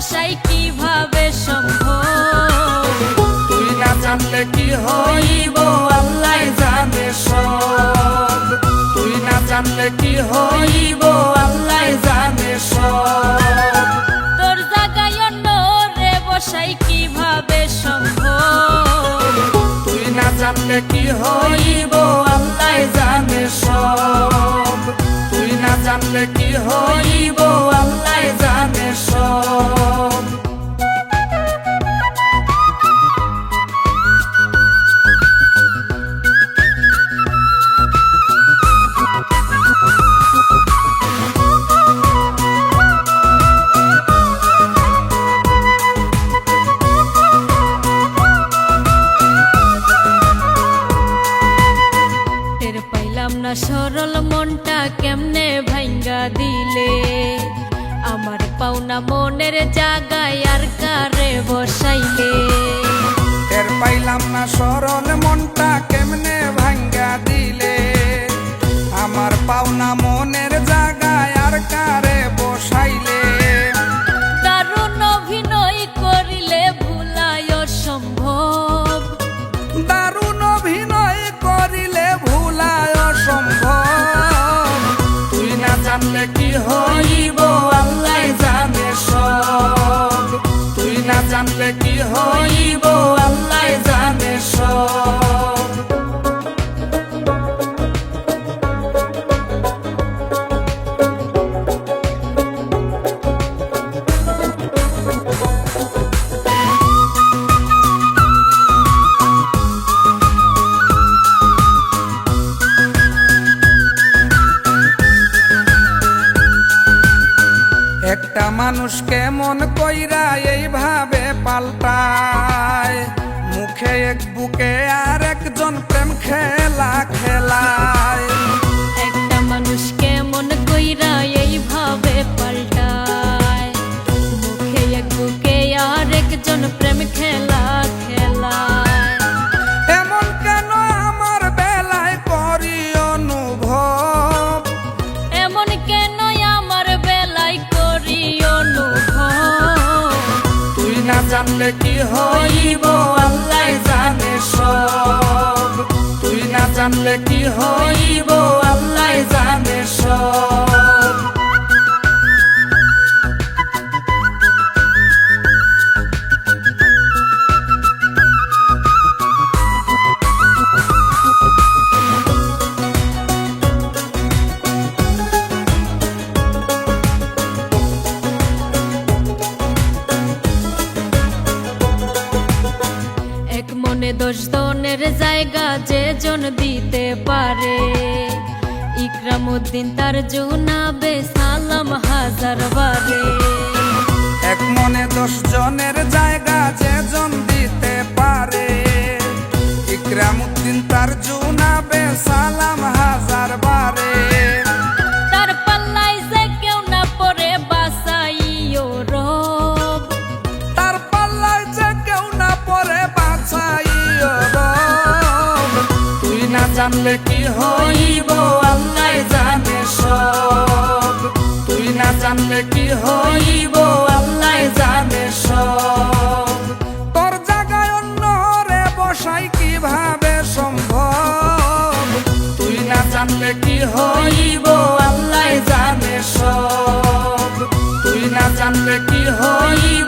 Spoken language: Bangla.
বসাই কিভাবে সম্ভব? তুই না জানলে কি হইব আল্লাহ জানে সব। তুই না জানলে কি হইব আল্লাহ জানে সব। তোর জায়গায় অন্যরে বসাই কিভাবে সম্ভব? তুই না জানলে কি হইব আল্লাহ জানে সব। তুই না জানলে কি হইব আল্লাহ জানে সব। না সরল মনটা কেমনে ভাঙ্গা দিলে, আমার পাওনা মনের জায়গায় আর কারে বসাইলে। টের পাইলাম না সরল মনটা কেমনে ভাঙ্গা দিলে, আমার পাওনা মনের জায়গায় আর কারে বসাইলে। দারুণ অভিনয় করিলে ভুলায় সম্ভব। দারুণ অভিনয় করিলে ভুলায় সম্ভব। তুই না জানলে কি হইব আল্লাহ জানে সব। তুই না জানলে কি হইব আল্লাহ জানে সব। একটা মানুষ কেমন কইরা এইভাবে পাল্টায়, মুখে এক বুকে আর একজন প্রেম খেলা খেলায়। একটা মানুষ কেমন কইরা এইভাবে পাল্টায়, মুখে এক বুকে আর একজন প্রেম খেলা খেলায়। এমন কেন আমার বেলায় করি অনুভব? এমন কেন আমার বেলায় করি অনুভব? তুই না জানলে কি হইব আল্লাহ জানে সব। তুই না জানলে কি হইব আল্লাহ জানে সব। এক মনে 10 জনের জায়গা যে জন দিতে পারে, ইকরামউদ্দিন তার জুনাবে সালাম হাজার বারে। এক মনে 10 জনের জায়গা যে জন দিতে পারে, ইকরামউদ্দিন তার জুনাবে সালাম হাজার বারে। তার পাল্লায় যে কেউ না পড়ে বাঁচাইও রব। তার পাল্লায় যে কেউ না পড়ে বাঁচাইও রব। তুই না জানলে কি হইব আল্লাহ জানে সব। তুই না জানলে কি হইব আল্লাহ জানে সব। তোর জায়গায় অন্যরে বসাই কিভাবে সম্ভব? তুই না জানলে কি হইব আল্লাহ জানে সব। তুই না জানলে কি হইব